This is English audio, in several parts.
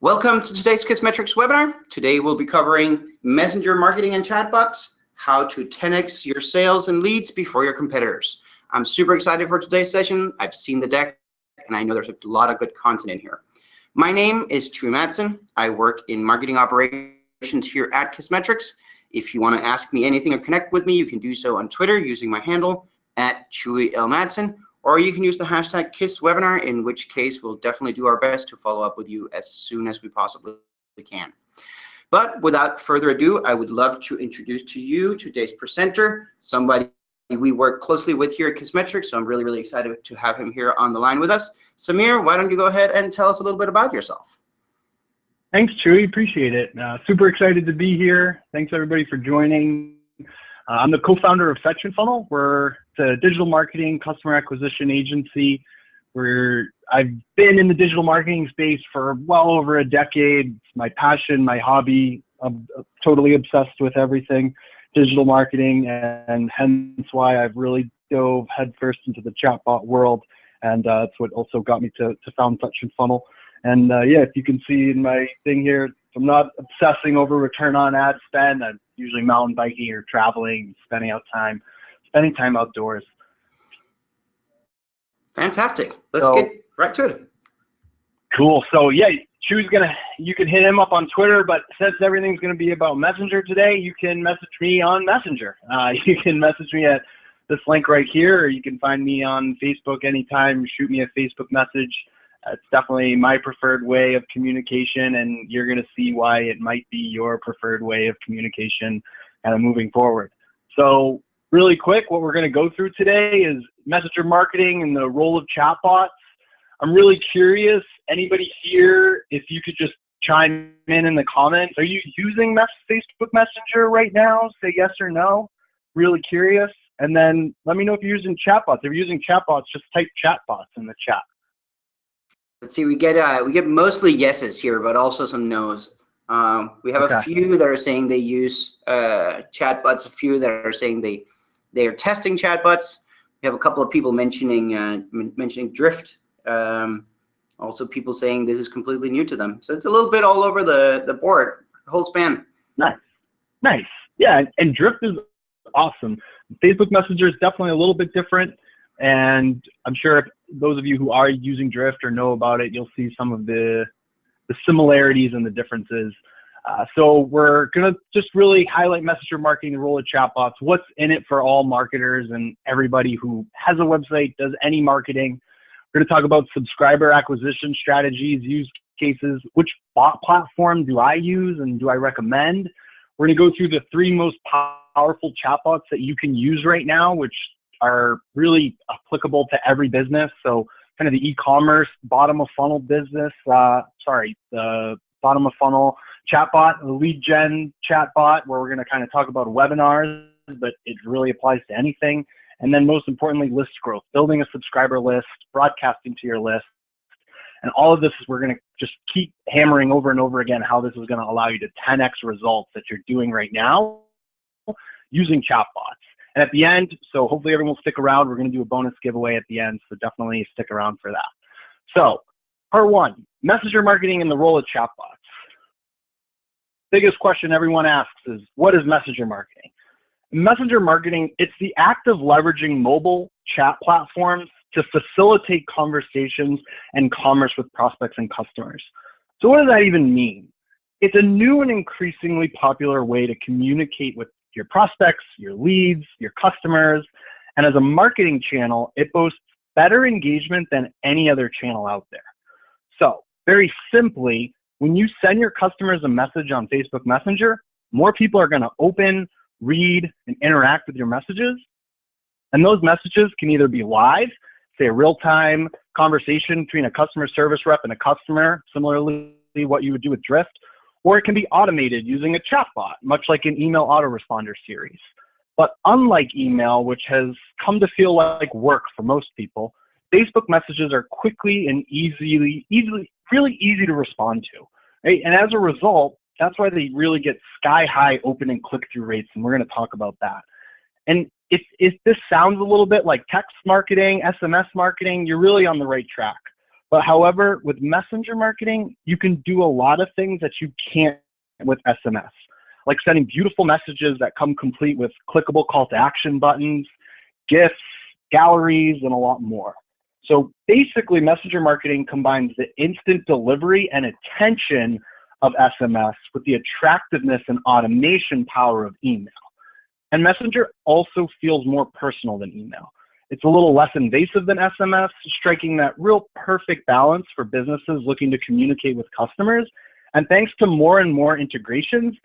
Welcome to today's Kissmetrics webinar. Today we'll be covering messenger marketing and chatbots, how to 10x your sales and leads before your competitors. I'm super excited for today's session. I've seen the deck and I know there's a lot of good content in here. My name is Chewy Madsen. I work in marketing operations here at Kissmetrics. If you want to ask me anything or connect with me, you can do so on Twitter using my handle at ChewyLMadsen. Or you can use the hashtag KissWebinar, in which case we'll definitely do our best to follow up with you as soon as we possibly can. But without further ado, I would love to introduce to you today's presenter, somebody we work closely with here at Kissmetrics, so I'm really excited to have him here on the line with us. Samir, why don't you go ahead and tell us a little bit about yourself? Thanks, Chewy. Appreciate it. Super excited to be here. Thanks, everybody, for joining. I'm the co-founder of Fetch and Funnel. We're a digital marketing customer acquisition agency where I've been in the digital marketing space for well over a decade. It's my passion, my hobby. I'm totally obsessed with everything digital marketing, and hence why I've really dove headfirst into the chatbot world. And that's what also got me to found Fetch and Funnel. And yeah, if you can see in my thing here, I'm not obsessing over return on ad spend. I'm usually mountain biking or traveling, spending time outdoors. Fantastic. Let's get right to it. Cool. So yeah, you can hit him up on Twitter, but since everything's gonna be about Messenger today, you can message me on Messenger. You can message me at this link right here, or you can find me on Facebook anytime. Shoot me a Facebook message. It's definitely my preferred way of communication, and you're going to see why it might be your preferred way of communication kind of moving forward. So really quick, what we're going to go through today is messenger marketing and the role of chatbots. I'm really curious, anybody here, if you could just chime in the comments. Are you using Facebook Messenger right now? Say yes or no. Really curious. And then let me know if you're using chatbots. If you're using chatbots, just type chatbots in the chat. Let's see, we get mostly yeses here, but also some nos. We have a few that are saying they use chatbots, a few that are saying they are testing chatbots. We have a couple of people mentioning Drift. Also people saying this is completely new to them. So it's a little bit all over the board, the whole span. Nice. Yeah, and Drift is awesome. Facebook Messenger is definitely a little bit different. And I'm sure if those of you who are using Drift or know about it, you'll see some of the similarities and the differences. So we're going to just really highlight messenger marketing, the role of chatbots, what's in it for all marketers and everybody who has a website, does any marketing. We're going to talk about subscriber acquisition strategies, use cases, which bot platform do I use and do I recommend. We're going to go through the 3 most powerful chatbots that you can use right now, which are really applicable to every business. So kind of the e-commerce bottom of funnel business, the bottom of funnel chatbot, the lead gen chatbot, where we're going to kind of talk about webinars, but it really applies to anything. And then most importantly, list growth, building a subscriber list, broadcasting to your list. And all of this is we're going to just keep hammering over and over again how this is going to allow you to 10x results that you're doing right now using chatbots. And at the end, so hopefully everyone will stick around. We're going to do a bonus giveaway at the end, so definitely stick around for that. So, part 1, messenger marketing and the role of chatbots. Biggest question everyone asks is, what is messenger marketing? Messenger marketing, it's the act of leveraging mobile chat platforms to facilitate conversations and commerce with prospects and customers. So what does that even mean? It's a new and increasingly popular way to communicate with your prospects, your leads, your customers, and as a marketing channel, it boasts better engagement than any other channel out there. So, very simply, when you send your customers a message on Facebook Messenger, more people are going to open, read, and interact with your messages. And those messages can either be live, say a real-time conversation between a customer service rep and a customer, similarly what you would do with Drift, or it can be automated using a chatbot, much like an email autoresponder series. But unlike email, which has come to feel like work for most people, Facebook messages are quickly and really easy to respond to. Right? And as a result, that's why they really get sky-high open and click-through rates, and we're going to talk about that. And if this sounds a little bit like text marketing, SMS marketing, you're really on the right track. But however, with messenger marketing, you can do a lot of things that you can't with SMS, like sending beautiful messages that come complete with clickable call to action buttons, GIFs, galleries, and a lot more. So basically, messenger marketing combines the instant delivery and attention of SMS with the attractiveness and automation power of email. And messenger also feels more personal than email. It's a little less invasive than SMS, striking that real perfect balance for businesses looking to communicate with customers. And thanks to more and more integrations,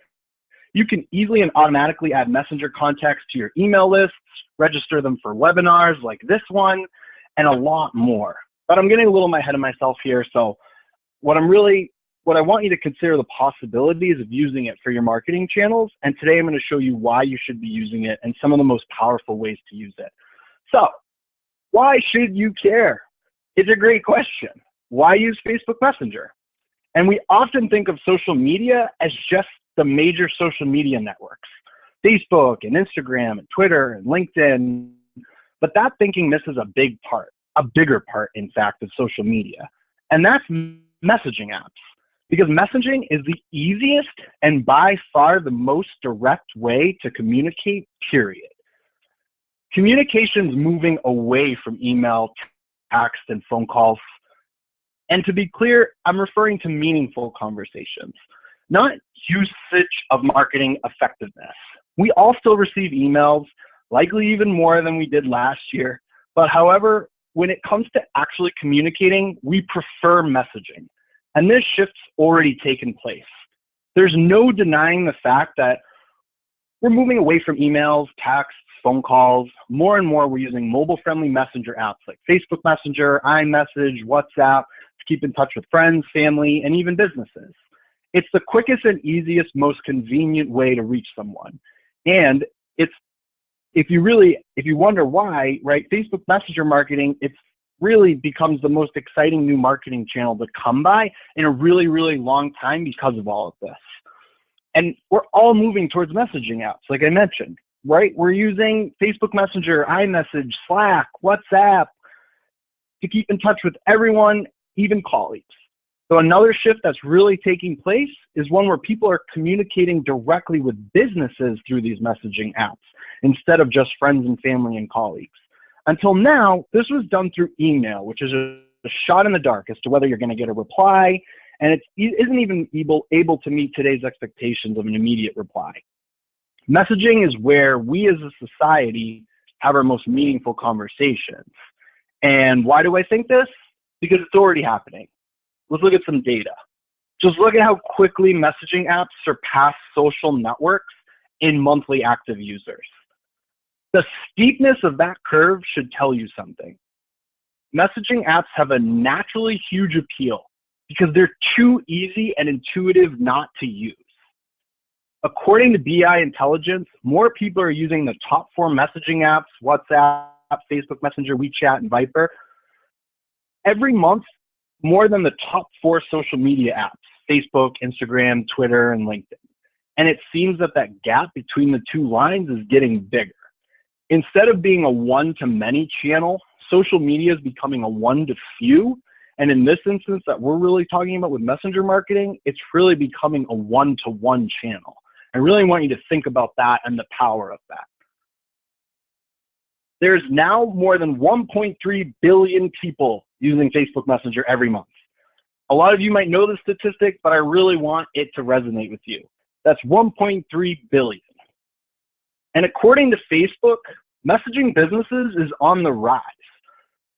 you can easily and automatically add messenger contacts to your email lists, register them for webinars like this one, and a lot more. But I'm getting a little ahead of myself here. So what I want you to consider the possibilities of using it for your marketing channels. And today I'm going to show you why you should be using it and some of the most powerful ways to use it. So why should you care? It's a great question. Why use Facebook Messenger? And we often think of social media as just the major social media networks, Facebook and Instagram and Twitter and LinkedIn. But that thinking misses a bigger part, in fact, of social media. And that's messaging apps. Because messaging is the easiest and by far the most direct way to communicate, period. Communication's moving away from email, text, and phone calls. And to be clear, I'm referring to meaningful conversations, not usage of marketing effectiveness. We all still receive emails, likely even more than we did last year. But however, when it comes to actually communicating, we prefer messaging. And this shift's already taken place. There's no denying the fact that we're moving away from emails, texts, phone calls. More and more, we're using mobile-friendly messenger apps like Facebook Messenger, iMessage, WhatsApp to keep in touch with friends, family, and even businesses. It's the quickest and easiest, most convenient way to reach someone. And if you wonder why, right, Facebook Messenger marketing, it's really becomes the most exciting new marketing channel to come by in a really, really long time because of all of this. And we're all moving towards messaging apps, like I mentioned, right? We're using Facebook Messenger, iMessage, Slack, WhatsApp to keep in touch with everyone, even colleagues. So another shift that's really taking place is one where people are communicating directly with businesses through these messaging apps instead of just friends and family and colleagues. Until now, this was done through email, which is a shot in the dark as to whether you're going to get a reply, and it isn't even able to meet today's expectations of an immediate reply. Messaging is where we as a society have our most meaningful conversations. And why do I think this? Because it's already happening. Let's look at some data. Just look at how quickly messaging apps surpass social networks in monthly active users. The steepness of that curve should tell you something. Messaging apps have a naturally huge appeal because they're too easy and intuitive not to use. According to BI Intelligence, more people are using the top 4 messaging apps, WhatsApp, Facebook Messenger, WeChat, and Viber, every month more than the top 4 social media apps, Facebook, Instagram, Twitter, and LinkedIn. And it seems that that gap between the two lines is getting bigger. Instead of being a one-to-many channel, social media is becoming a one-to-few. And in this instance that we're really talking about with messenger marketing, it's really becoming a one-to-one channel. I really want you to think about that and the power of that. There's now more than 1.3 billion people using Facebook Messenger every month. A lot of you might know the statistic, but I really want it to resonate with you. That's 1.3 billion. And according to Facebook, messaging businesses is on the rise.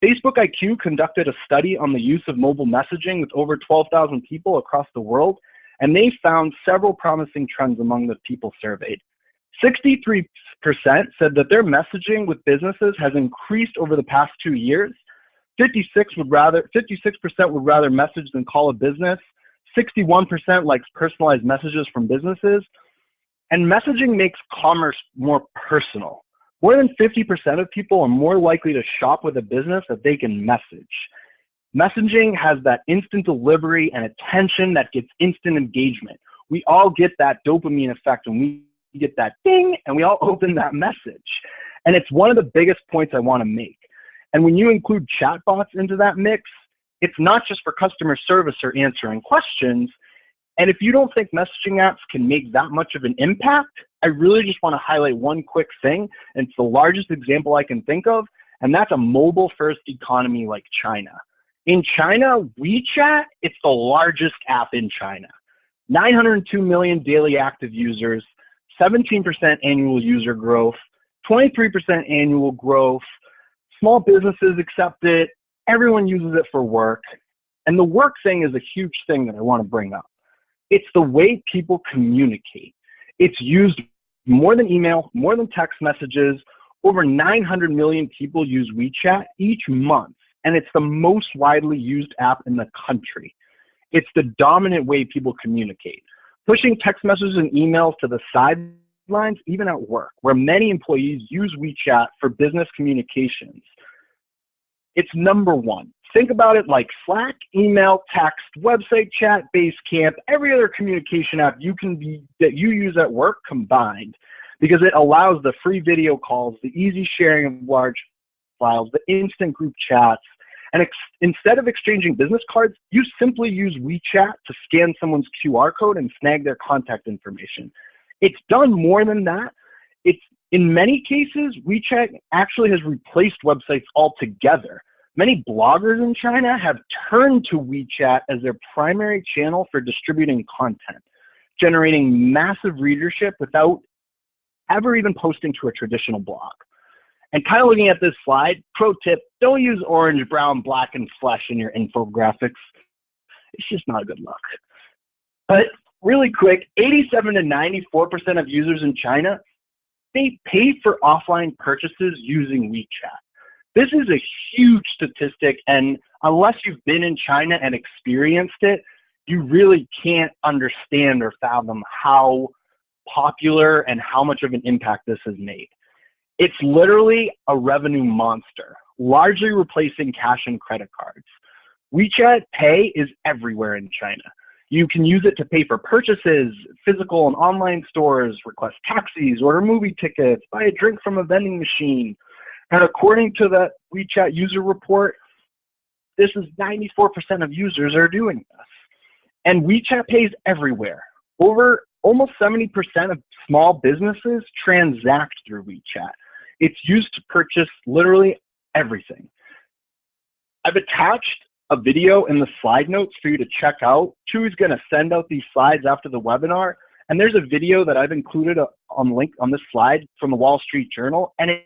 Facebook IQ conducted a study on the use of mobile messaging with over 12,000 people across the world, and they found several promising trends among the people surveyed. 63% said that their messaging with businesses has increased over the past 2 years. 56% would rather message than call a business. 61% likes personalized messages from businesses. And messaging makes commerce more personal. More than 50% of people are more likely to shop with a business that they can message. Messaging has that instant delivery and attention that gets instant engagement. We all get that dopamine effect when we get that ding and we all open that message. And it's one of the biggest points I want to make. And when you include chatbots into that mix, It's not just for customer service or answering questions. And if you don't think messaging apps can make that much of an impact, I really just want to highlight one quick thing. And it's the largest example I can think of, and that's a mobile-first economy like China. In China, WeChat, it's the largest app in China. 902 million daily active users, 17% annual user growth, 23% annual growth. Small businesses accept it. Everyone uses it for work. And the work thing is a huge thing that I want to bring up. It's the way people communicate. It's used more than email, more than text messages. Over 900 million people use WeChat each month, and it's the most widely used app in the country. It's the dominant way people communicate. Pushing text messages and emails to the sidelines, even at work, where many employees use WeChat for business communications. It's number one. Think about it like Slack, email, text, website chat, Basecamp, every other communication app that you use at work combined, because it allows the free video calls, the easy sharing of large files, the instant group chats. And instead of exchanging business cards, you simply use WeChat to scan someone's QR code and snag their contact information. It's done more than that. In many cases, WeChat actually has replaced websites altogether. Many bloggers in China have turned to WeChat as their primary channel for distributing content, generating massive readership without ever even posting to a traditional blog. And kind of looking at this slide, pro tip, don't use orange, brown, black, and flesh in your infographics. It's just not a good look. But really quick, 87 to 94% of users in China, they pay for offline purchases using WeChat. This is a huge statistic, and unless you've been in China and experienced it, you really can't understand or fathom how popular and how much of an impact this has made. It's literally a revenue monster, largely replacing cash and credit cards. WeChat Pay is everywhere in China. You can use it to pay for purchases, physical and online stores, request taxis, order movie tickets, buy a drink from a vending machine. And according to the WeChat user report, this is 94% of users are doing this. And WeChat Pay is everywhere. Over almost 70% of small businesses transact through WeChat. It's used to purchase literally everything. I've attached a video in the slide notes for you to check out. Chewy's going to send out these slides after the webinar. And there's a video that I've included on link on this slide from the Wall Street Journal. And it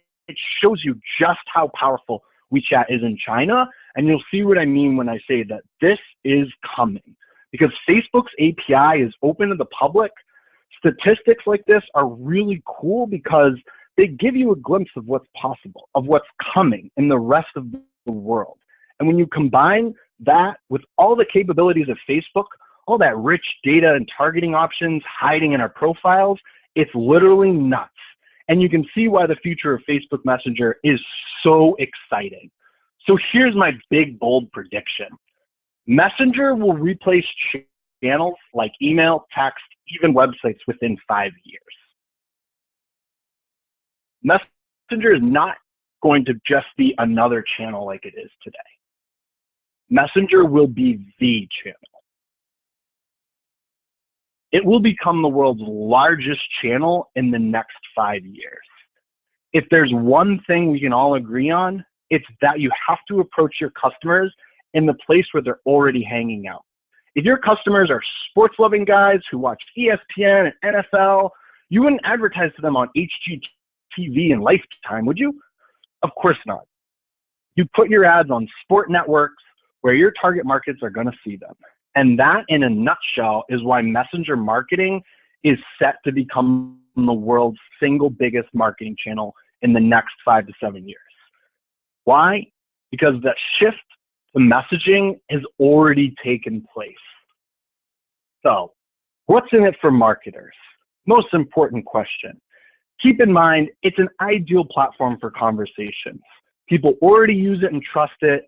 shows you just how powerful WeChat is in China. And you'll see what I mean when I say that this is coming. Because Facebook's API is open to the public. Statistics like this are really cool because they give you a glimpse of what's possible, of what's coming in the rest of the world. And when you combine that with all the capabilities of Facebook, all that rich data and targeting options hiding in our profiles, it's literally nuts. And you can see why the future of Facebook Messenger is so exciting. So here's my big, bold prediction. Messenger will replace channels like email, text, even websites within 5 years. Messenger is not going to just be another channel like it is today. Messenger will be the channel. It will become the world's largest channel in the next 5 years. If there's one thing we can all agree on, it's that you have to approach your customers in the place where they're already hanging out. If your customers are sports-loving guys who watch ESPN and NFL, you wouldn't advertise to them on HGTV and Lifetime, would you? Of course not. You put your ads on sport networks where your target markets are going to see them. And that, in a nutshell, is why messenger marketing is set to become the world's single biggest marketing channel in the next 5 to 7 years. Why? Because the shift to messaging has already taken place. So, what's in it for marketers? Most important question. Keep in mind, it's an ideal platform for conversations. People already use it and trust it.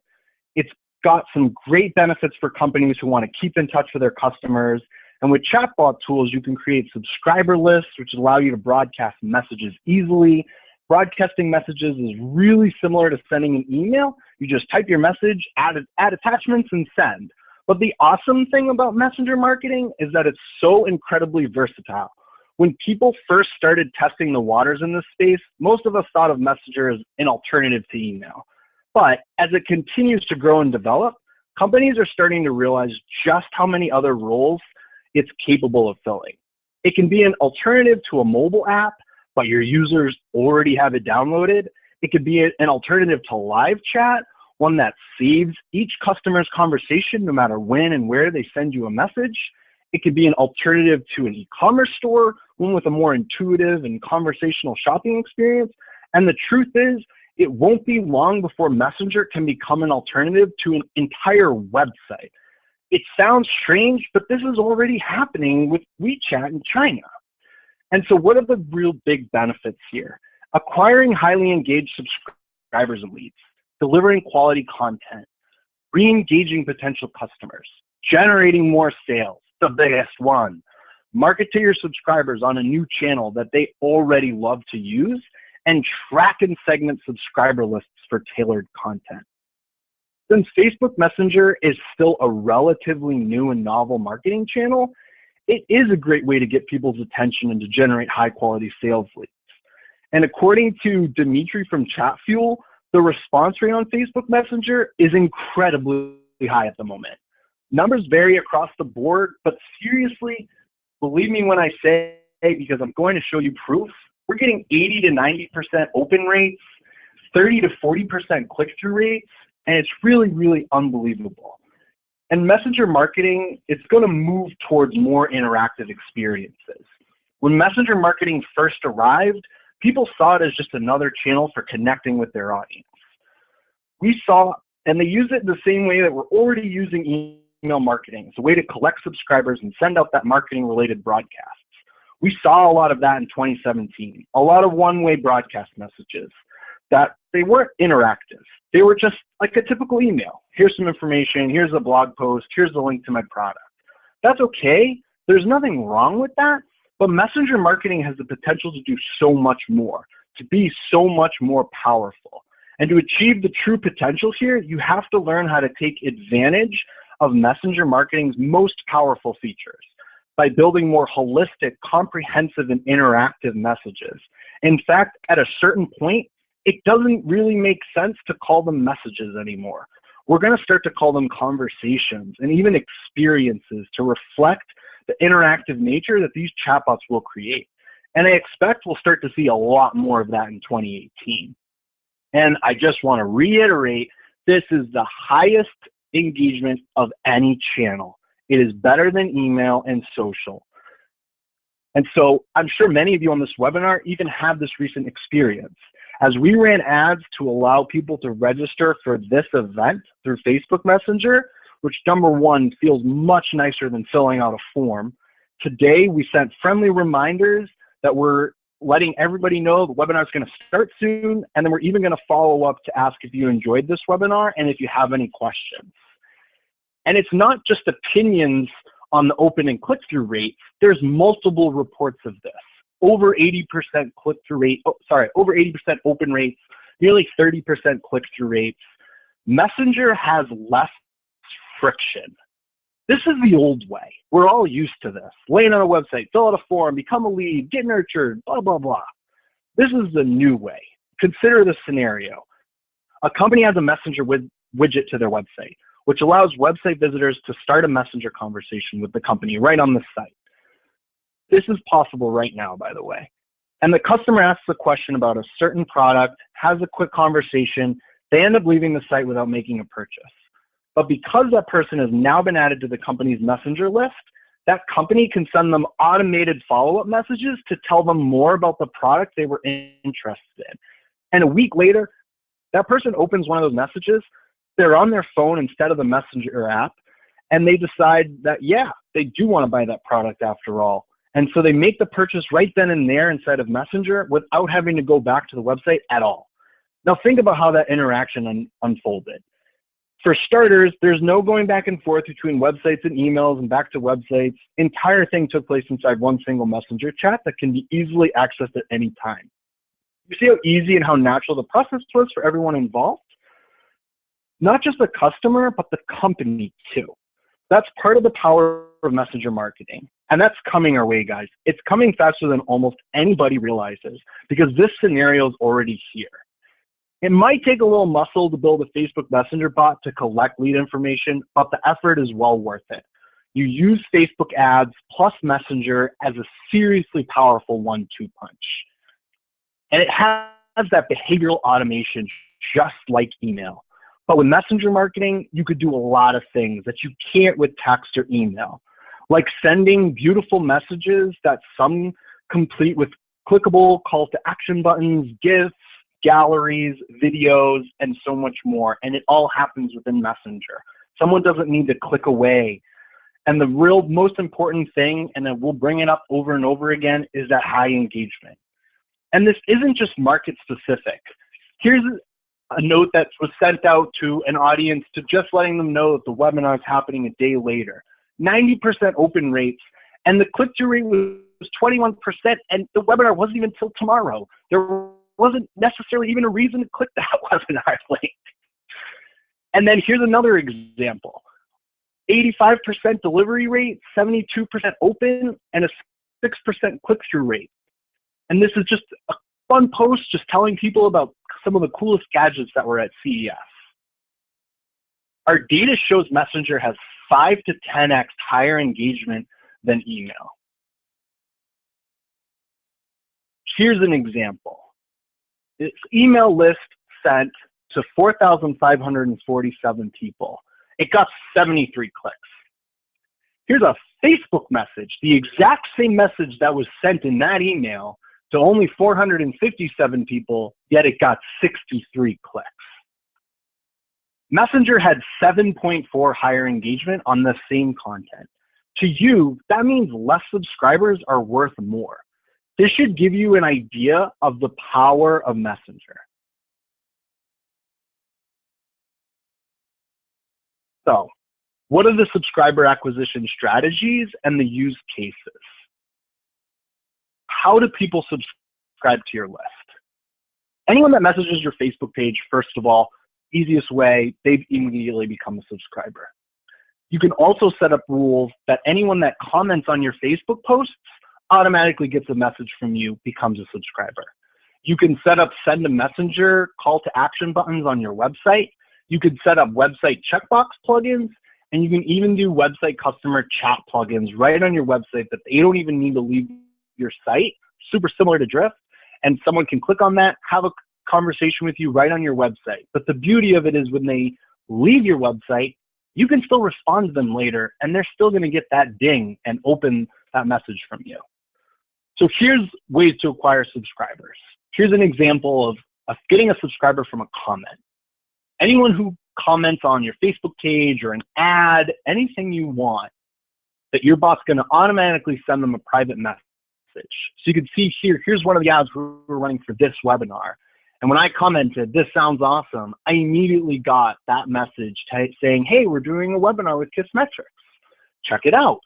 It's got some great benefits for companies who want to keep in touch with their customers. And with chatbot tools, you can create subscriber lists, which allow you to broadcast messages easily, broadcasting messages is really similar to sending an email. You just type your message, add attachments, and send. But the awesome thing about messenger marketing is that it's so incredibly versatile. When people first started testing the waters in this space, most of us thought of Messenger as an alternative to email. But as it continues to grow and develop, companies are starting to realize just how many other roles it's capable of filling. It can be an alternative to a mobile app, but your users already have it downloaded. It could be an alternative to live chat, one that saves each customer's conversation no matter when and where they send you a message. It could be an alternative to an e-commerce store, one with a more intuitive and conversational shopping experience. And the truth is, it won't be long before Messenger can become an alternative to an entire website. It sounds strange, but this is already happening with WeChat in China. And so what are the real big benefits here? Acquiring highly engaged subscribers and leads, delivering quality content, re-engaging potential customers, generating more sales, the biggest one, market to your subscribers on a new channel that they already love to use, and track and segment subscriber lists for tailored content. Since Facebook Messenger is still a relatively new and novel marketing channel, it is a great way to get people's attention and to generate high quality sales leads. And according to Dimitri from ChatFuel, the response rate on Facebook Messenger is incredibly high at the moment. Numbers vary across the board, but seriously, believe me when I say, because I'm going to show you proof, we're getting 80 to 90% open rates, 30 to 40% click-through rates, and it's really, really unbelievable. And messenger marketing, it's going to move towards more interactive experiences. When messenger marketing first arrived, people saw it as just another channel for connecting with their audience. We saw, and they use it the same way that we're already using email marketing. It's a way to collect subscribers and send out that marketing-related broadcasts. We saw a lot of that in 2017, a lot of one-way broadcast messages that they weren't interactive. They were just like a typical email. Here's some information, here's a blog post, here's the link to my product. That's okay. There's nothing wrong with that, but messenger marketing has the potential to do so much more, to be so much more powerful. And to achieve the true potential here, you have to learn how to take advantage of messenger marketing's most powerful features by building more holistic, comprehensive, and interactive messages. In fact, at a certain point, it doesn't really make sense to call them messages anymore. We're going to start to call them conversations and even experiences to reflect the interactive nature that these chatbots will create. And I expect we'll start to see a lot more of that in 2018. And I just want to reiterate, this is the highest engagement of any channel. It is better than email and social. And so I'm sure many of you on this webinar even have this recent experience. As we ran ads to allow people to register for this event through Facebook Messenger, which number one feels much nicer than filling out a form, today we sent friendly reminders that we're letting everybody know the webinar is going to start soon, and then we're even going to follow up to ask if you enjoyed this webinar and if you have any questions. And it's not just opinions on the open and click-through rate. There's multiple reports of this. Over 80% click-through rate, over 80% open rates, nearly 30% click-through rates. Messenger has less friction. This is the old way. We're all used to this. Land on a website, fill out a form, become a lead, get nurtured, blah, blah, blah. This is the new way. Consider this scenario. A company has a messenger widget to their website, which allows website visitors to start a messenger conversation with the company right on the site. This is possible right now, by the way. And the customer asks a question about a certain product, has a quick conversation, they end up leaving the site without making a purchase. But because that person has now been added to the company's messenger list, that company can send them automated follow-up messages to tell them more about the product they were interested in. And a week later, that person opens one of those messages, they're on their phone instead of the messenger app, and they decide that, yeah, they do want to buy that product after all. And so they make the purchase right then and there inside of Messenger without having to go back to the website at all. Now think about how that interaction unfolded. For starters, there's no going back and forth between websites and emails and back to websites. Entire thing took place inside one single Messenger chat that can be easily accessed at any time. You see how easy and how natural the process was for everyone involved? Not just the customer, but the company too. That's part of the power of messenger marketing. And that's coming our way, guys. It's coming faster than almost anybody realizes because this scenario is already here. It might take a little muscle to build a Facebook Messenger bot to collect lead information, but the effort is well worth it. You use Facebook ads plus Messenger as a seriously powerful 1-2 punch. And it has that behavioral automation just like email. But with Messenger marketing, you could do a lot of things that you can't with text or email, like sending beautiful messages that some complete with clickable call to action buttons, GIFs, galleries, videos, and so much more. And it all happens within Messenger. Someone doesn't need to click away. And the real most important thing, and we'll bring it up over and over again, is that high engagement. And this isn't just market specific. Here's a note that was sent out to an audience to just letting them know that the webinar is happening a day later. 90% open rates, and the click-through rate was 21%, and the webinar wasn't even until tomorrow. There wasn't necessarily even a reason to click that webinar link. And then here's another example. 85% delivery rate, 72% open, and a 6% click-through rate. And this is just a fun post just telling people about some of the coolest gadgets that were at CES. Our data shows Messenger has 5 to 10x higher engagement than email. Here's an example. This email list sent to 4,547 people. It got 73 clicks. Here's a Facebook message, the exact same message that was sent in that email to only 457 people, yet it got 63 clicks. Messenger had 7.4 higher engagement on the same content. To you, that means less subscribers are worth more. This should give you an idea of the power of Messenger. So, what are the subscriber acquisition strategies and the use cases? How do people subscribe to your list? Anyone that messages your Facebook page, first of all, easiest way, they immediately become a subscriber. You can also set up rules that anyone that comments on your Facebook posts automatically gets a message from you, becomes a subscriber. You can set up send a messenger call to action buttons on your website. You could set up website checkbox plugins, and you can even do website customer chat plugins right on your website that they don't even need to leave your site, super similar to Drift, and someone can click on that, have a conversation with you right on your website. But the beauty of it is when they leave your website, you can still respond to them later, and they're still going to get that ding and open that message from you. So here's ways to acquire subscribers. Here's an example of getting a subscriber from a comment. Anyone who comments on your Facebook page or an ad, anything you want, that your bot's going to automatically send them a private message. So you can see here, here's one of the ads we're running for this webinar. And when I commented, this sounds awesome, I immediately got that message saying, hey, we're doing a webinar with Kissmetrics. Check it out.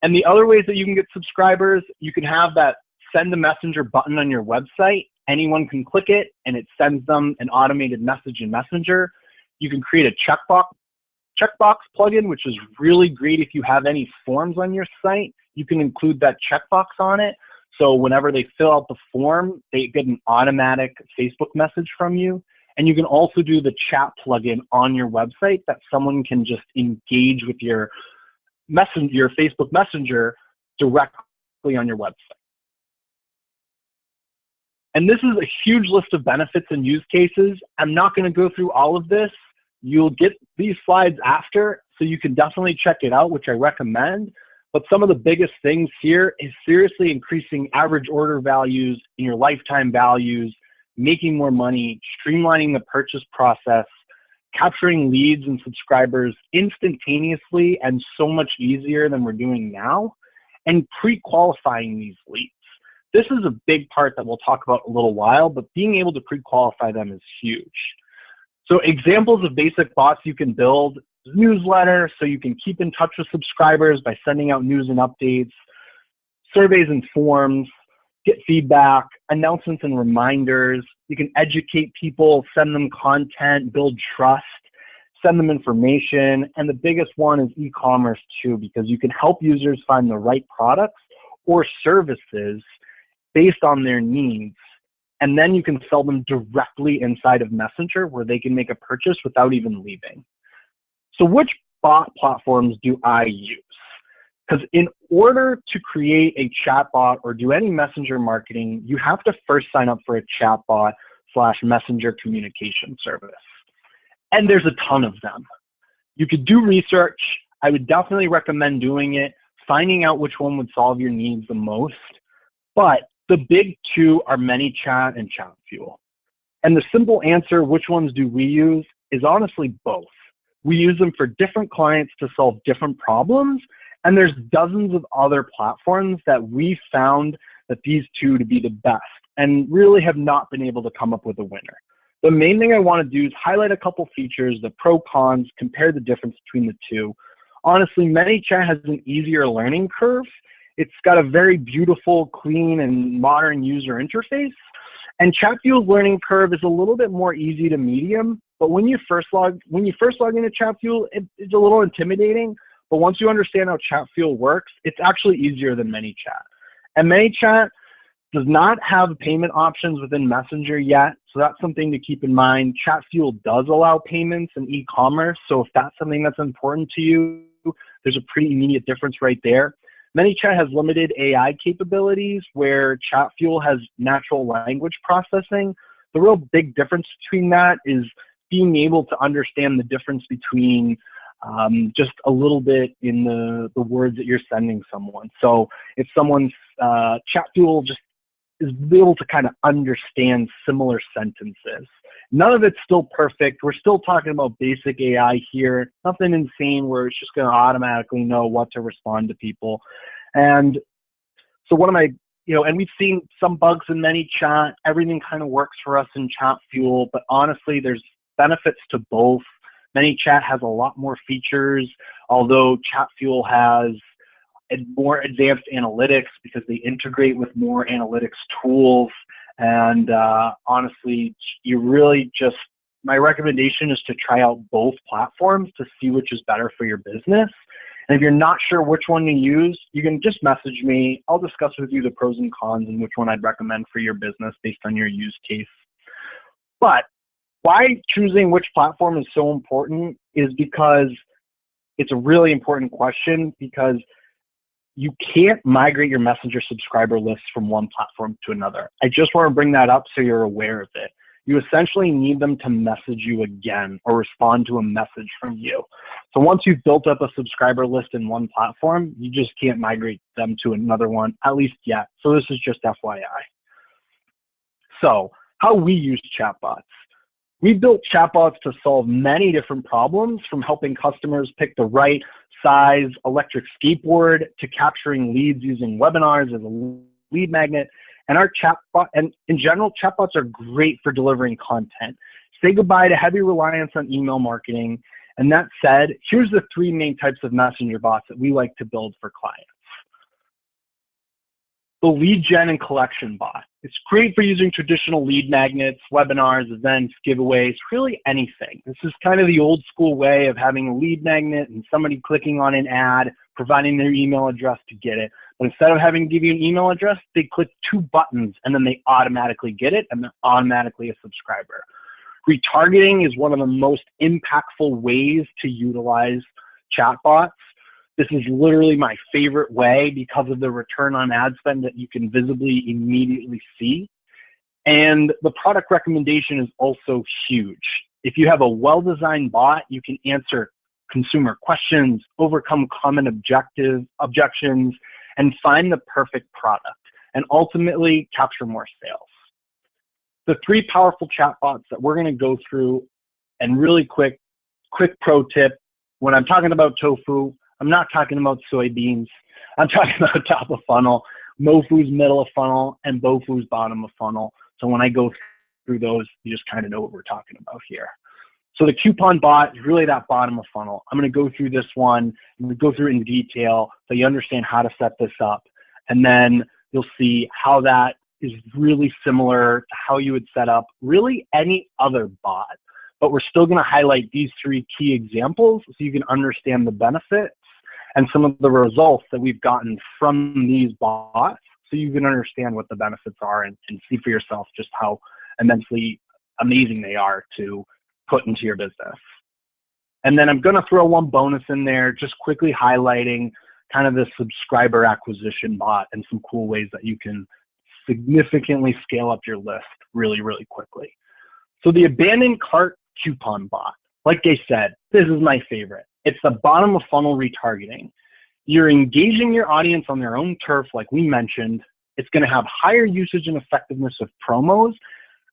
And the other ways that you can get subscribers, you can have that send a messenger button on your website. Anyone can click it and it sends them an automated message in Messenger. You can create a checkbox plugin, which is really great if you have any forms on your site. You can include that checkbox on it. So whenever they fill out the form, they get an automatic Facebook message from you. And you can also do the chat plugin on your website that someone can just engage with your Facebook Messenger directly on your website. And this is a huge list of benefits and use cases. I'm not going to go through all of this. You'll get these slides after, so you can definitely check it out, which I recommend. But some of the biggest things here is seriously increasing average order values in your lifetime values, making more money, streamlining the purchase process, capturing leads and subscribers instantaneously and so much easier than we're doing now, and pre-qualifying these leads. This is a big part that we'll talk about in a little while, but being able to pre-qualify them is huge. So examples of basic bots you can build: newsletter, so you can keep in touch with subscribers by sending out news and updates, surveys and forms, get feedback, announcements and reminders. You can educate people, send them content, build trust, send them information. And the biggest one is e-commerce too, because you can help users find the right products or services based on their needs. And then you can sell them directly inside of Messenger where they can make a purchase without even leaving. So which bot platforms do I use? Because in order to create a chatbot or do any messenger marketing, you have to first sign up for a chatbot / messenger communication service. And there's a ton of them. You could do research. I would definitely recommend doing it, finding out which one would solve your needs the most. But the big two are ManyChat and ChatFuel. And the simple answer, which ones do we use, is honestly both. We use them for different clients to solve different problems. And there's dozens of other platforms that we found that these two to be the best and really have not been able to come up with a winner. The main thing I want to do is highlight a couple features, the pro cons, compare the difference between the two. Honestly, ManyChat has an easier learning curve. It's got a very beautiful, clean, and modern user interface. And ChatFuel's learning curve is a little bit more easy to medium. But when you first log into ChatFuel, it's a little intimidating. But once you understand how ChatFuel works, it's actually easier than ManyChat. And ManyChat does not have payment options within Messenger yet, so that's something to keep in mind. ChatFuel does allow payments and e-commerce, so if that's something that's important to you, there's a pretty immediate difference right there. ManyChat has limited AI capabilities where ChatFuel has natural language processing. The real big difference between that is being able to understand the difference between just a little bit in the words that you're sending someone. So if someone's ChatFuel just is able to kind of understand similar sentences. None of it's still perfect. We're still talking about basic AI here. Nothing insane where it's just going to automatically know what to respond to people. And so what am I, and we've seen some bugs in ManyChat. Everything kind of works for us in ChatFuel, but honestly, there's benefits to both. ManyChat has a lot more features, although ChatFuel has more advanced analytics because they integrate with more analytics tools. And honestly, you really just, my recommendation is to try out both platforms to see which is better for your business. And if you're not sure which one to use, you can just message me. I'll discuss with you the pros and cons and which one I'd recommend for your business based on your use case. But why choosing which platform is so important is because it's a really important question, because you can't migrate your Messenger subscriber lists from one platform to another. I just want to bring that up so you're aware of it. You essentially need them to message you again or respond to a message from you. So once you've built up a subscriber list in one platform, you just can't migrate them to another one, at least yet. So this is just FYI. So how we use chatbots. We built chatbots to solve many different problems, from helping customers pick the right size electric skateboard to capturing leads using webinars as a lead magnet. And our chatbot, and in general, chatbots are great for delivering content. Say goodbye to heavy reliance on email marketing. And that said, here's the 3 main types of messenger bots that we like to build for clients. The lead gen and collection bot. It's great for using traditional lead magnets, webinars, events, giveaways, really anything. This is kind of the old school way of having a lead magnet and somebody clicking on an ad, providing their email address to get it. But instead of having to give you an email address, they click 2 buttons and then they automatically get it and they're automatically a subscriber. Retargeting is one of the most impactful ways to utilize chatbots. This is literally my favorite way because of the return on ad spend that you can visibly immediately see. And the product recommendation is also huge. If you have a well-designed bot, you can answer consumer questions, overcome common objections, and find the perfect product, and ultimately capture more sales. The 3 powerful chatbots that we're going to go through, and really quick pro tip, when I'm talking about tofu, I'm not talking about soybeans. I'm talking about top of funnel, Mofu's middle of funnel, and Bofu's bottom of funnel. So when I go through those, you just kind of know what we're talking about here. So the coupon bot is really that bottom of funnel. I'm going to go through this one. I'm going to go through it in detail so you understand how to set this up. And then you'll see how that is really similar to how you would set up really any other bot. But we're still going to highlight these 3 key examples so you can understand the benefits and some of the results that we've gotten from these bots, so you can understand what the benefits are and see for yourself just how immensely amazing they are to put into your business. And then I'm going to throw one bonus in there, just quickly highlighting kind of the subscriber acquisition bot and some cool ways that you can significantly scale up your list really, really quickly. So the abandoned cart coupon bot, like I said, this is my favorite. It's the bottom of funnel retargeting. You're engaging your audience on their own turf, like we mentioned. It's going to have higher usage and effectiveness of promos.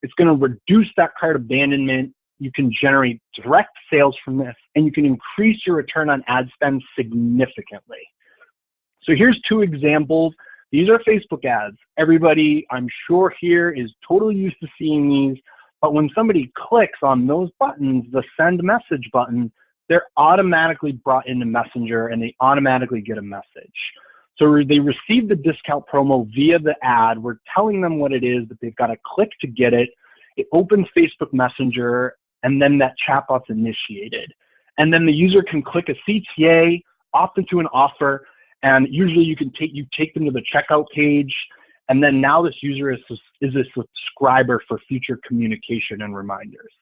It's going to reduce that cart abandonment. You can generate direct sales from this, and you can increase your return on ad spend significantly. So here's 2 examples. These are Facebook ads. Everybody, I'm sure here, is totally used to seeing these, but when somebody clicks on those buttons, the send message button, they're automatically brought into Messenger and they automatically get a message. So they receive the discount promo via the ad. We're telling them what it is, but they've got to click to get it. It opens Facebook Messenger, and then that chatbot's initiated. And then the user can click a CTA, opt into an offer, and usually you take them to the checkout page, and then now this user is a subscriber for future communication and reminders.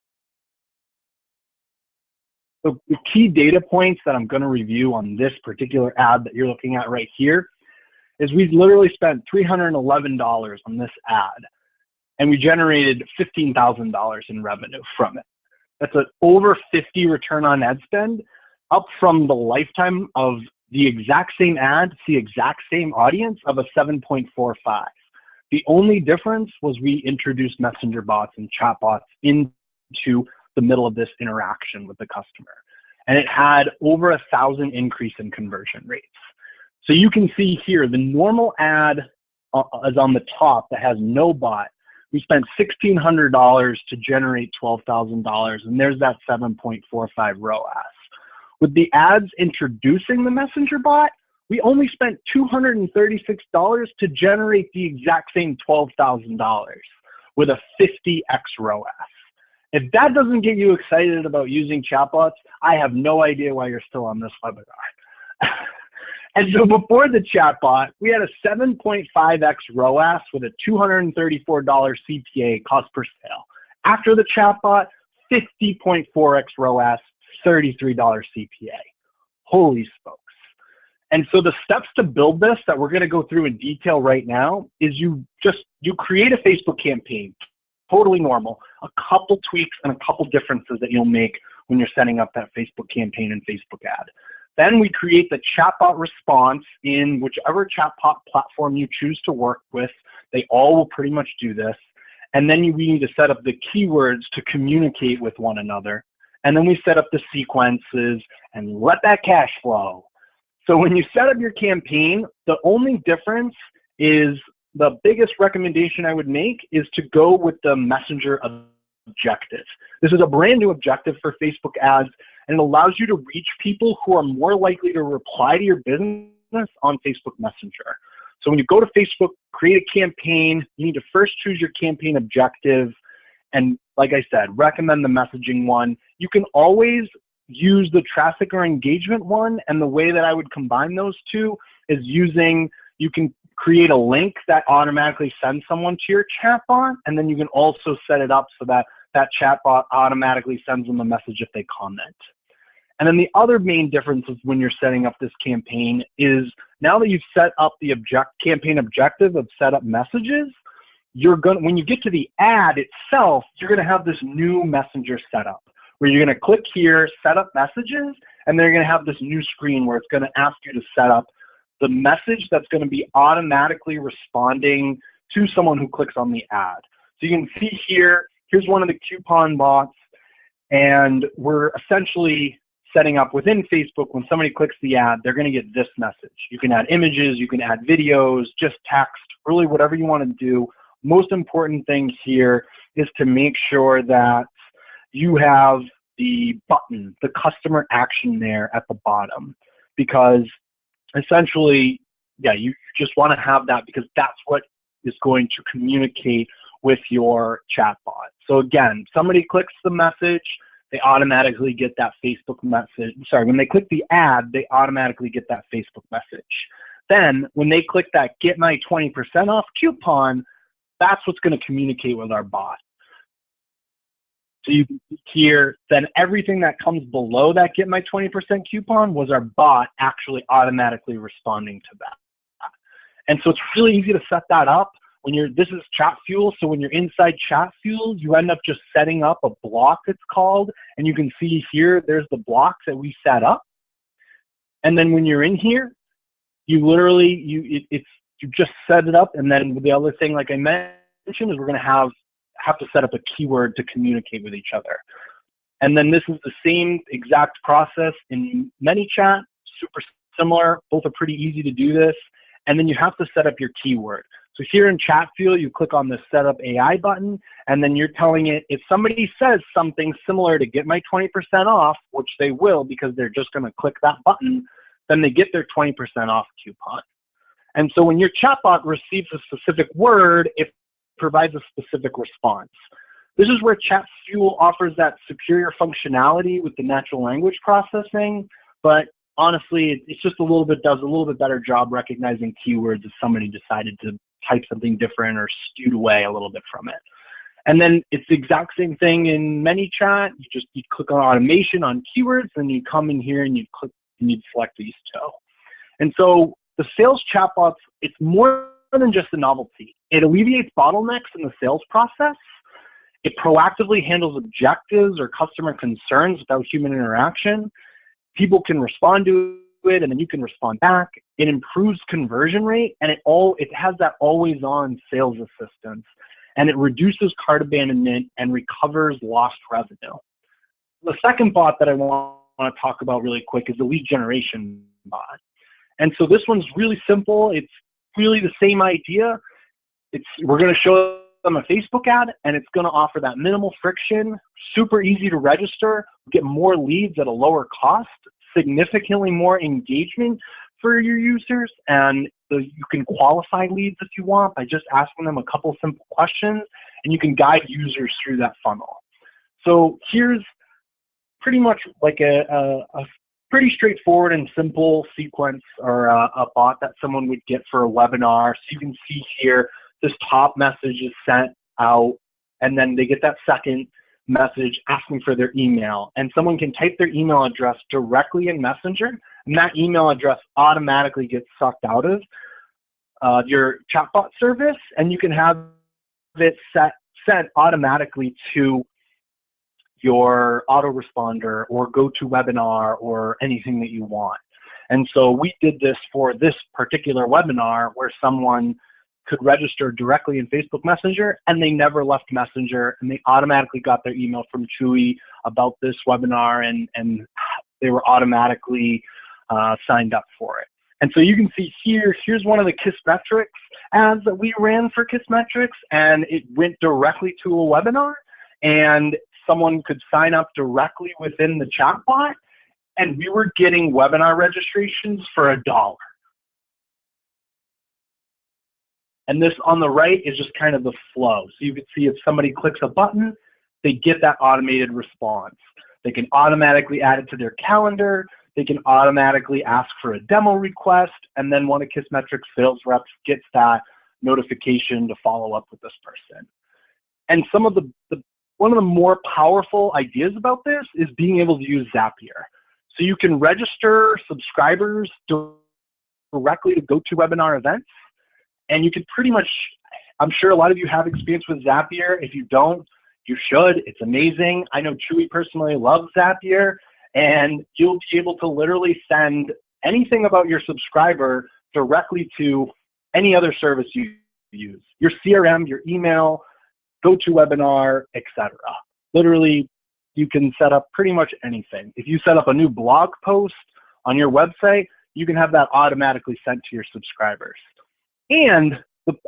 So the key data points that I'm going to review on this particular ad that you're looking at right here is we've literally spent $311 on this ad, and we generated $15,000 in revenue from it. That's an over 50 return on ad spend, up from the lifetime of the exact same ad to the exact same audience of a 7.45. The only difference was we introduced messenger bots and chatbots into the middle of this interaction with the customer. And it had over 1,000 increase in conversion rates. So you can see here, the normal ad is on the top that has no bot. We spent $1,600 to generate $12,000, and there's that 7.45 ROAS. With the ads introducing the messenger bot, we only spent $236 to generate the exact same $12,000 with a 50x ROAS. If that doesn't get you excited about using chatbots, I have no idea why you're still on this webinar. And so before the chatbot, we had a 7.5x ROAS with a $234 CPA, cost per sale. After the chatbot, 50.4x ROAS, $33 CPA. Holy smokes. And so the steps to build this that we're going to go through in detail right now is you create a Facebook campaign. Totally normal, a couple tweaks and a couple differences that you'll make when you're setting up that Facebook campaign and Facebook ad. Then we create the chatbot response in whichever chatbot platform you choose to work with. They all will pretty much do this. And then we need to set up the keywords to communicate with one another. And then we set up the sequences and let that cash flow. So when you set up your campaign, the only difference is the biggest recommendation I would make is to go with the messenger objective. This is a brand new objective for Facebook ads, and it allows you to reach people who are more likely to reply to your business on Facebook Messenger. So when you go to Facebook, create a campaign, you need to first choose your campaign objective. And like I said, recommend the messaging one. You can always use the traffic or engagement one, and the way that I would combine those two is you can create a link that automatically sends someone to your chatbot, and then you can also set it up so that that chatbot automatically sends them a message if they comment. And then the other main difference is when you're setting up this campaign is now that you've set up the campaign objective of set up messages, when you get to the ad itself, you're going to have this new messenger setup where you're going to click here, set up messages, and then you're going to have this new screen where it's going to ask you to set up the message that's going to be automatically responding to someone who clicks on the ad. So you can see here, here's one of the coupon bots, and we're essentially setting up within Facebook, when somebody clicks the ad, they're going to get this message. You can add images, you can add videos, just text, really whatever you want to do. Most important thing here is to make sure that you have the button, the customer action there at the bottom, because essentially yeah, you just want to have that because that's what is going to communicate with your chatbot. So again, somebody clicks the message, they automatically get that Facebook message. Sorry, when they click the ad, they automatically get that Facebook message. Then when they click that get my 20% off coupon, that's what's going to communicate with our bot. So you can see here, then everything that comes below that get my 20% coupon was our bot actually automatically responding to that. And so it's really easy to set that up. This is Chat Fuel, so when you're inside Chat Fuel, you end up just setting up a block, it's called, and you can see here, there's the blocks that we set up. And then when you're in here, you literally, you just set it up, and then the other thing, like I mentioned, is we're gonna have to set up a keyword to communicate with each other. And then this is the same exact process in ManyChat, super similar, both are pretty easy to do this. And then you have to set up your keyword. So here in Chat Fuel, you click on the Setup AI button, and then you're telling it, if somebody says something similar to get my 20% off, which they will because they're just gonna click that button, then they get their 20% off coupon. And so when your chatbot receives a specific word, it provides a specific response. This is where Chat Fuel offers that superior functionality with the natural language processing, but honestly, it's just does a little bit better job recognizing keywords if somebody decided to type something different or skewed away a little bit from it. And then it's the exact same thing in ManyChat. You click on automation on keywords, and you come in here and you click and you select these two. And so the sales chatbots, it's more than just a novelty. It alleviates bottlenecks in the sales process. It proactively handles objectives or customer concerns without human interaction. People can respond to it, and then you can respond back. It improves conversion rate, and it has that always-on sales assistance, and it reduces cart abandonment and recovers lost revenue. The second bot that I want to talk about really quick is the lead generation bot. And so this one's really simple. It's really the same idea. We're going to show them a Facebook ad, and it's going to offer that minimal friction, super easy to register, get more leads at a lower cost, significantly more engagement for your users, and you can qualify leads if you want by just asking them a couple simple questions, and you can guide users through that funnel. So here's pretty much like a pretty straightforward and simple sequence or a bot that someone would get for a webinar. So you can see here, this top message is sent out, and then they get that second message asking for their email, and someone can type their email address directly in Messenger, and that email address automatically gets sucked out of your chatbot service, and you can have it sent automatically to your autoresponder or GoToWebinar or anything that you want. And so we did this for this particular webinar where someone could register directly in Facebook Messenger, and they never left Messenger, and they automatically got their email from Chewy about this webinar, and they were automatically signed up for it. And so you can see here's one of the Kissmetrics ads that we ran for Kissmetrics, and it went directly to a webinar, and someone could sign up directly within the chatbot, and we were getting webinar registrations for $1. And this on the right is just kind of the flow. So you can see if somebody clicks a button, they get that automated response. They can automatically add it to their calendar. They can automatically ask for a demo request, and then one of Kissmetrics sales reps gets that notification to follow up with this person. And some of one of the more powerful ideas about this is being able to use Zapier. So you can register subscribers directly to GoToWebinar events, and you can pretty much, I'm sure a lot of you have experience with Zapier. If you don't, you should. It's amazing. I know Chewy personally loves Zapier, and you'll be able to literally send anything about your subscriber directly to any other service you use. Your CRM, your email, GoToWebinar, etc. Literally, you can set up pretty much anything. If you set up a new blog post on your website, you can have that automatically sent to your subscribers. And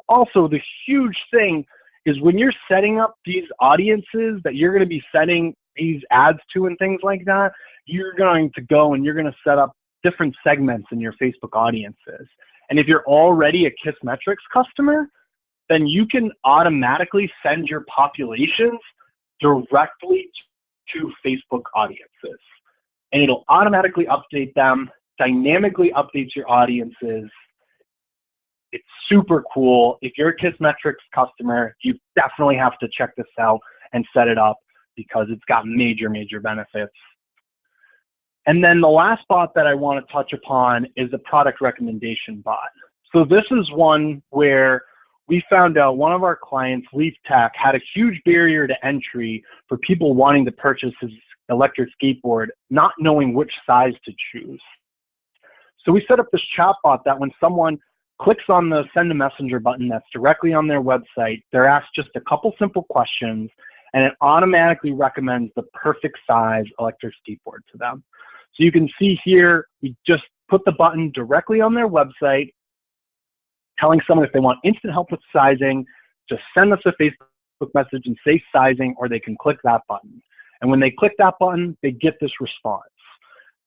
also the huge thing is when you're setting up these audiences that you're going to be sending these ads to and things like that, you're going to go and you're going to set up different segments in your Facebook audiences. And if you're already a Kissmetrics customer, then you can automatically send your populations directly to Facebook audiences. And it'll automatically update them, dynamically updates your audiences. It's super cool. If you're a Kissmetrics customer, you definitely have to check this out and set it up because it's got major, major benefits. And then the last bot that I want to touch upon is the product recommendation bot. So this is one where we found out one of our clients, Leaf Tech, had a huge barrier to entry for people wanting to purchase his electric skateboard, not knowing which size to choose. So we set up this chatbot that when someone clicks on the send a messenger button that's directly on their website, they're asked just a couple simple questions, and it automatically recommends the perfect size electric skateboard to them. So you can see here, we just put the button directly on their website, telling someone if they want instant help with sizing, just send us a Facebook message and say sizing, or they can click that button. And when they click that button, they get this response.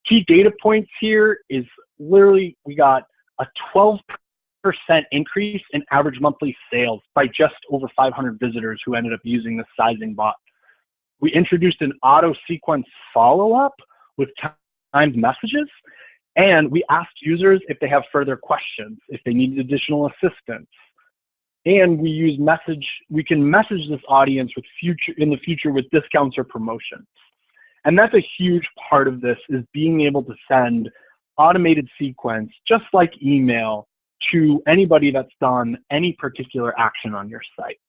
Key data points here is literally we got a 12% increase in average monthly sales by just over 500 visitors who ended up using the sizing bot. We introduced an auto sequence follow-up with timed messages, and we asked users if they have further questions, if they need additional assistance. And we can message this audience in the future with discounts or promotions. And that's a huge part of this, is being able to send automated sequence, just like email, to anybody that's done any particular action on your site.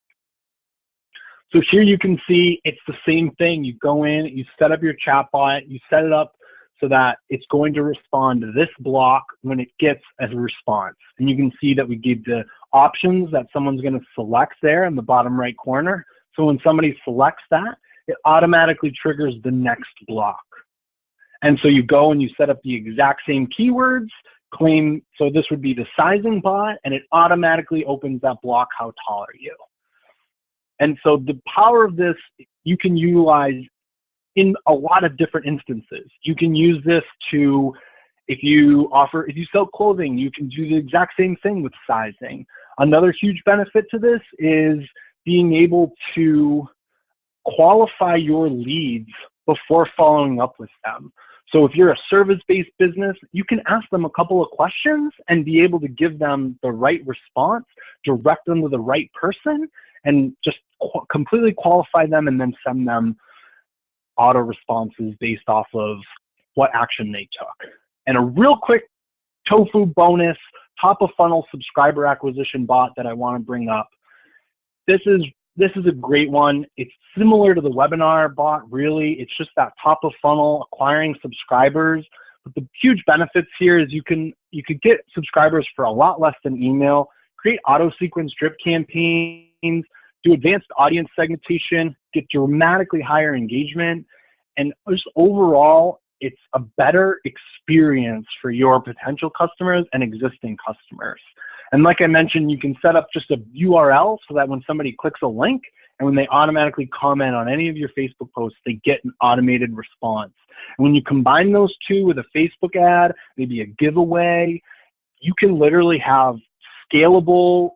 So here you can see it's the same thing. You go in, you set up your chatbot, you set it up so that it's going to respond to this block when it gets a response. And you can see that we give the options that someone's going to select there in the bottom right corner. So when somebody selects that, it automatically triggers the next block. And so you go and you set up the exact same keywords, claim, so this would be the sizing bot, and it automatically opens that block, how tall are you? And so the power of this, you can utilize in a lot of different instances. You can use this to, if you sell clothing, you can do the exact same thing with sizing. Another huge benefit to this is being able to qualify your leads before following up with them. So if you're a service-based business, you can ask them a couple of questions and be able to give them the right response, direct them to the right person, and just completely qualify them and then send them auto responses based off of what action they took. And a real quick tofu bonus, top of funnel subscriber acquisition bot that I want to bring up. This is a great one. It's similar to the webinar bot, really. It's just that top of funnel acquiring subscribers. But the huge benefits here is you could get subscribers for a lot less than email, create auto sequence drip campaigns, do advanced audience segmentation, get dramatically higher engagement, and just overall, it's a better experience for your potential customers and existing customers. And like I mentioned, you can set up just a URL so that when somebody clicks a link and when they automatically comment on any of your Facebook posts, they get an automated response. And when you combine those two with a Facebook ad, maybe a giveaway, you can literally have scalable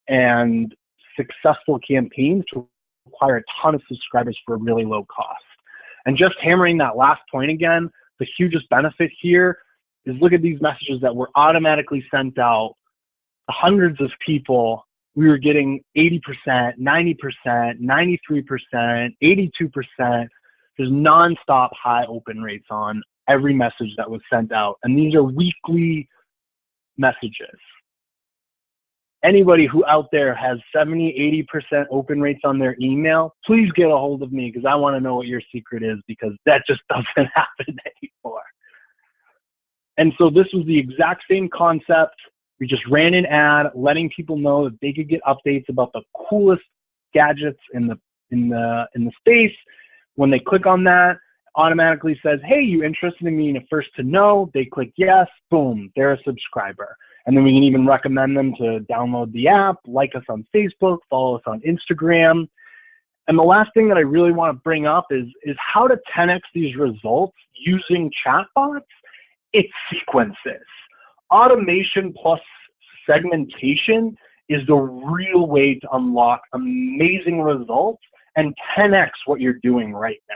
and successful campaigns to acquire a ton of subscribers for a really low cost. And just hammering that last point again, the hugest benefit here is look at these messages that were automatically sent out. Hundreds of people, we were getting 80%, 90%, 93%, 82%. There's nonstop high open rates on every message that was sent out. And these are weekly messages. Anybody who out there has 70, 80% open rates on their email, please get a hold of me because I want to know what your secret is, because that just doesn't happen anymore. And so this was the exact same concept. We just ran an ad letting people know that they could get updates about the coolest gadgets in the space. When they click on that, automatically says, hey, you interested in being a first to know? They click yes, boom, they're a subscriber. And then we can even recommend them to download the app, like us on Facebook, follow us on Instagram. And the last thing that I really want to bring up is how to 10x these results using chatbots. It's sequences. Automation plus segmentation is the real way to unlock amazing results and 10x what you're doing right now.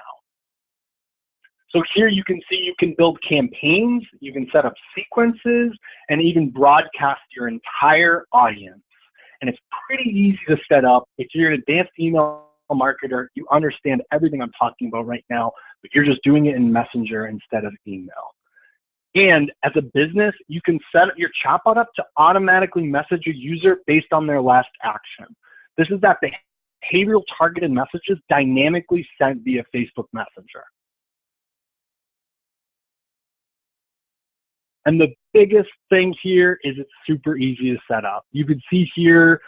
So here you can see you can build campaigns, you can set up sequences, and even broadcast your entire audience. And it's pretty easy to set up. If you're an advanced email marketer, you understand everything I'm talking about right now, but you're just doing it in Messenger instead of email. And as a business, you can set your chatbot up to automatically message a user based on their last action. This is that behavioral targeted messages dynamically sent via Facebook Messenger. And the biggest thing here is it's super easy to set up. You can see here,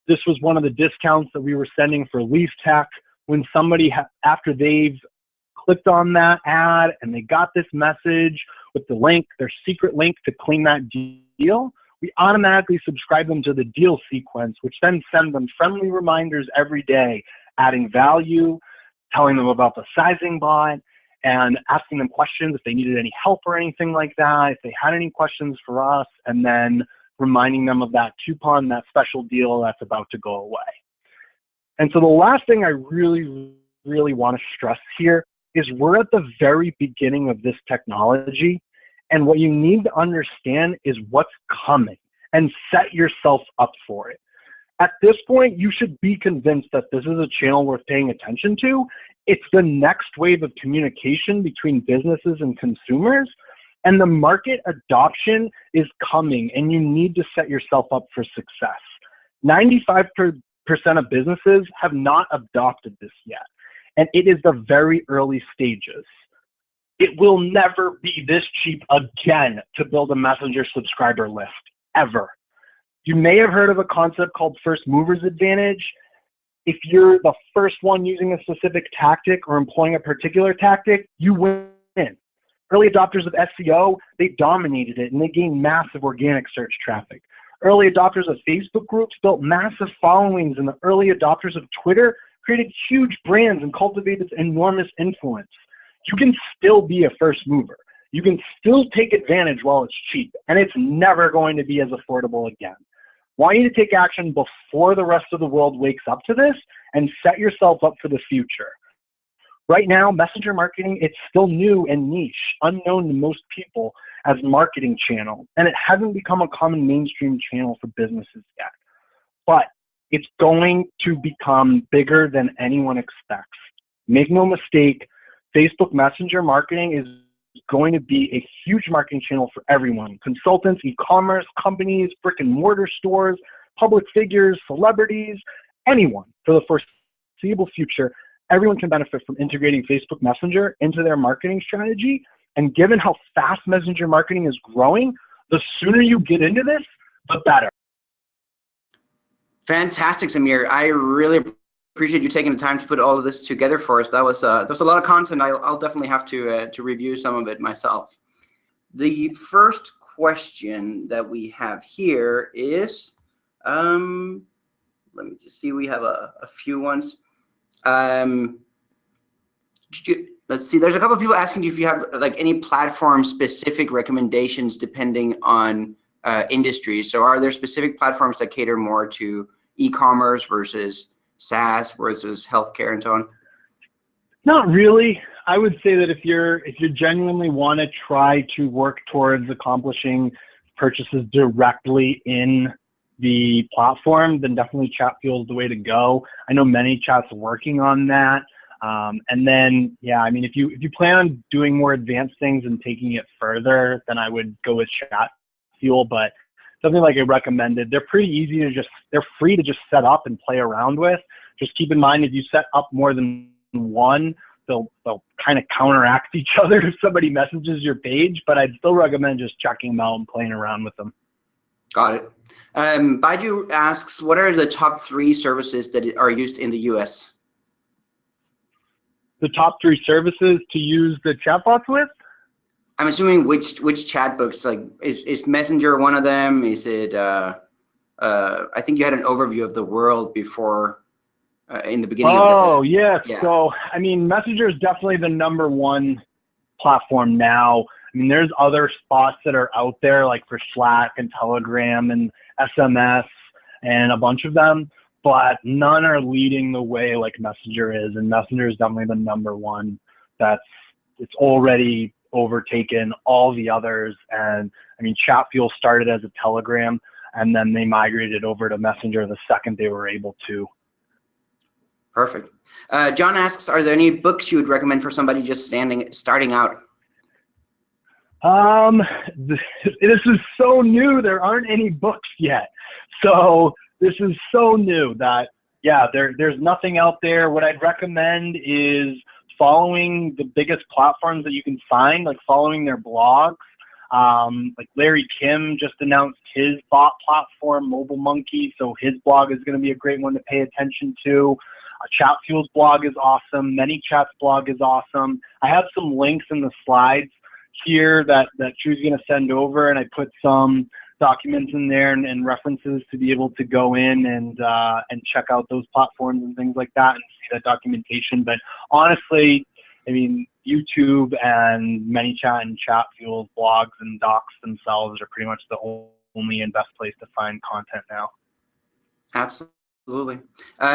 this was one of the discounts that we were sending for Leaf Tech. When somebody, after they've clicked on that ad and they got this message with the link, their secret link to claim that deal, we automatically subscribe them to the deal sequence, which then send them friendly reminders every day, adding value, telling them about the sizing bot, and asking them questions if they needed any help or anything like that, if they had any questions for us, and then reminding them of that coupon, that special deal that's about to go away. And so the last thing I really want to stress here is we're at the very beginning of this technology, and what you need to understand is what's coming and set yourself up for it. At this point, you should be convinced that this is a channel worth paying attention to. It's the next wave of communication between businesses and consumers, and the market adoption is coming, and you need to set yourself up for success. 95% of businesses have not adopted this yet, and it is the very early stages. It will never be this cheap again to build a Messenger subscriber list, ever. You may have heard of a concept called first mover's advantage. If you're the first one using a specific tactic or employing a particular tactic, you win. Early adopters of SEO, they dominated it and they gained massive organic search traffic. Early adopters of Facebook groups built massive followings, and the early adopters of Twitter created huge brands and cultivated enormous influence. You can still be a first mover. You can still take advantage while it's cheap, and it's never going to be as affordable again. Want you to take action before the rest of the world wakes up to this and set yourself up for the future. Right now, messenger marketing, it's still new and niche, unknown to most people as a marketing channel, and it hasn't become a common mainstream channel for businesses yet. But it's going to become bigger than anyone expects. Make no mistake, Facebook Messenger marketing is going to be a huge marketing channel for everyone. Consultants, e-commerce companies, brick and mortar stores, public figures, celebrities, anyone for the foreseeable future. Everyone can benefit from integrating Facebook Messenger into their marketing strategy. And given how fast messenger marketing is growing, the sooner you get into this, the better. Fantastic, Samir. I really appreciate you taking the time to put all of this together for us. That was a lot of content. I'll definitely have to review some of it myself. The first question that we have here is, let me just see. We have a few ones. Let's see. There's a couple of people asking you if you have like any platform-specific recommendations depending on industries. So, are there specific platforms that cater more to e-commerce versus SaaS versus healthcare and so on? Not really. I would say that if you genuinely want to try to work towards accomplishing purchases directly in the platform, then definitely Chatfuel is the way to go. I know ManyChat's working on that. And then, yeah, I mean, if you plan on doing more advanced things and taking it further, then I would go with Chatfuel. But something like I recommended, they're pretty easy to they're free to just set up and play around with. Just keep in mind, if you set up more than one, they'll kind of counteract each other if somebody messages your page. But I'd still recommend just checking them out and playing around with them. Got it. Baiju asks, what are the top 3 services that are used in the US? The top 3 services to use the chatbots with? I'm assuming which chatbots, like is Messenger one of them? Is it, I think you had an overview of the world before in the beginning of the. Oh, yes. Yeah. So, I mean, Messenger is definitely the #1 platform now. I mean, there's other spots that are out there, like for Slack and Telegram and SMS and a bunch of them, but none are leading the way like Messenger is, and Messenger is definitely the number one. It's already overtaken all the others. And I mean, Chatfuel started as a Telegram, and then they migrated over to Messenger the second they were able to. Perfect. John asks, are there any books you would recommend for somebody just starting out? This is so new. There aren't any books yet. So this is so new that, yeah, there's nothing out there. What I'd recommend is following the biggest platforms that you can find, like following their blogs. Like Larry Kim just announced his bot platform, Mobile Monkey, so his blog is going to be a great one to pay attention to. Chatfuel's blog is awesome. ManyChat's blog is awesome. I have some links in the slides here that Drew's going to send over, and I put some documents in there and references to be able to go in and check out those platforms and things like that and see that documentation. But honestly, I mean, YouTube and ManyChat and Chatfuel's blogs and docs themselves are pretty much the only and best place to find content now. Absolutely.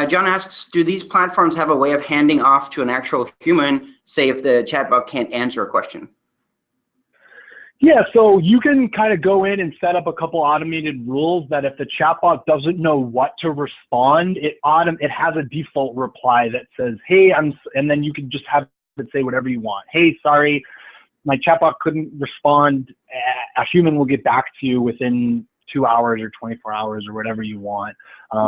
John asks, do these platforms have a way of handing off to an actual human, say if the chatbot can't answer a question? Yeah, so you can kind of go in and set up a couple automated rules that if the chatbot doesn't know what to respond, it has a default reply that says, hey, and then you can just have it say whatever you want. Hey, sorry, my chatbot couldn't respond. A human will get back to you within 2 hours or 24 hours or whatever you want.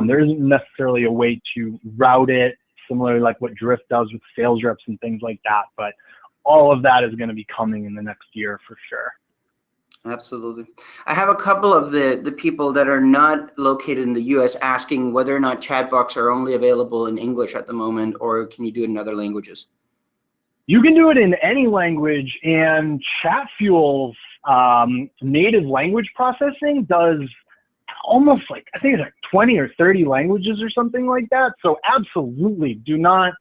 There isn't necessarily a way to route it, similar like what Drift does with sales reps and things like that, but all of that is going to be coming in the next year for sure. Absolutely. I have a couple of the people that are not located in the US asking whether or not chatbots are only available in English at the moment, or can you do it in other languages? You can do it in any language, and Chatfuel's native language processing does almost like, I think it's like 20 or 30 languages or something like that. So absolutely do not,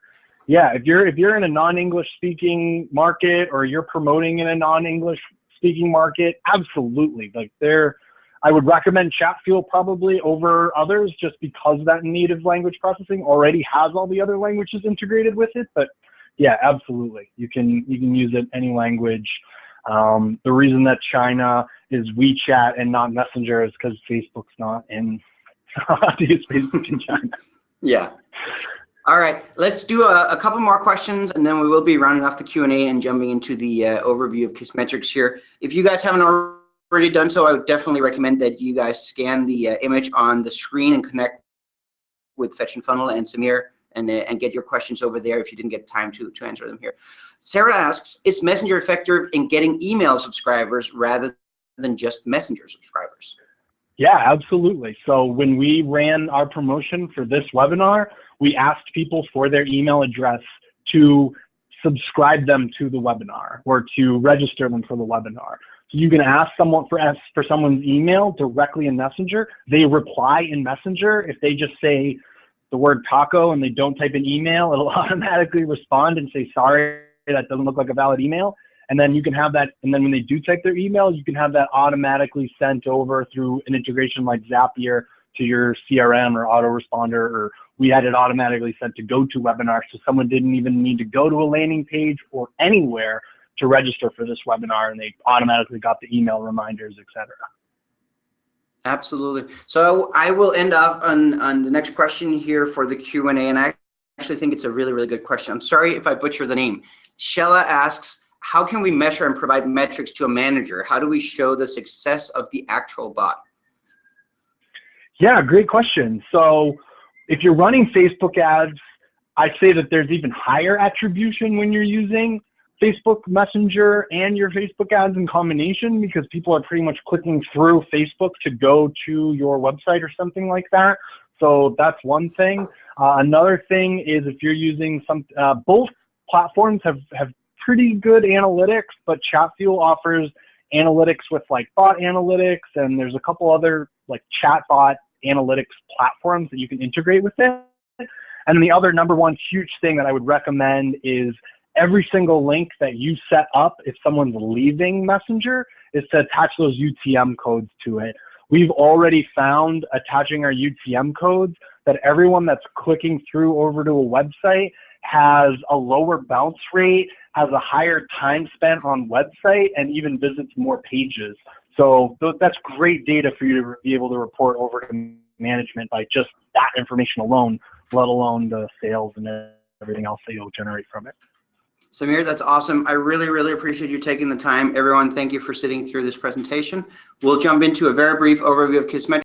yeah, if you're in a non-English speaking market or you're promoting in a non-English speaking market, absolutely. Like I would recommend Chatfuel probably over others just because that native language processing already has all the other languages integrated with it. But yeah, absolutely. You can use it any language. The reason that China is WeChat and not Messenger is because Facebook's not in. To use Facebook in China. Yeah. All right. Let's do a couple more questions, and then we will be rounding off the Q&A and jumping into the overview of Kissmetrics here. If you guys haven't already done so, I would definitely recommend that you guys scan the image on the screen and connect with Fetch and Funnel and Samir and get your questions over there if you didn't get time to answer them here. Sarah asks, is Messenger effective in getting email subscribers rather than just Messenger subscribers? Yeah, absolutely. So when we ran our promotion for this webinar, we asked people for their email address to subscribe them to the webinar or to register them for the webinar. So you can ask someone for someone's email directly in Messenger. They reply in Messenger. If they just say the word taco and they don't type an email, it'll automatically respond and say, sorry, that doesn't look like a valid email. And then you can have that, and then when they do type their email, you can have that automatically sent over through an integration like Zapier to your CRM or autoresponder, or we had it automatically sent to GoToWebinar, so someone didn't even need to go to a landing page or anywhere to register for this webinar, and they automatically got the email reminders, etc. Absolutely. So I will end off on the next question here for the Q&A, and I actually think it's a really, really good question. I'm sorry if I butcher the name. Shella asks, how can we measure and provide metrics to a manager? How do we show the success of the actual bot? Yeah, great question. So if you're running Facebook ads, I'd say that there's even higher attribution when you're using Facebook Messenger and your Facebook ads in combination, because people are pretty much clicking through Facebook to go to your website or something like that. So that's one thing. Another thing is if you're using both platforms have pretty good analytics, but Chatfuel offers analytics with like bot analytics, and there's a couple other like chatbot analytics platforms that you can integrate with it. And then the other number one huge thing that I would recommend is every single link that you set up, if someone's leaving Messenger, is to attach those UTM codes to it. We've already found, attaching our UTM codes, that everyone that's clicking through over to a website has a lower bounce rate, has a higher time spent on website, and even visits more pages. So that's great data for you to be able to report over to management by just that information alone, let alone the sales and everything else that you'll generate from it. Samir, that's awesome. I really, really appreciate you taking the time. Everyone, thank you for sitting through this presentation. We'll jump into a very brief overview of Kissmetrics.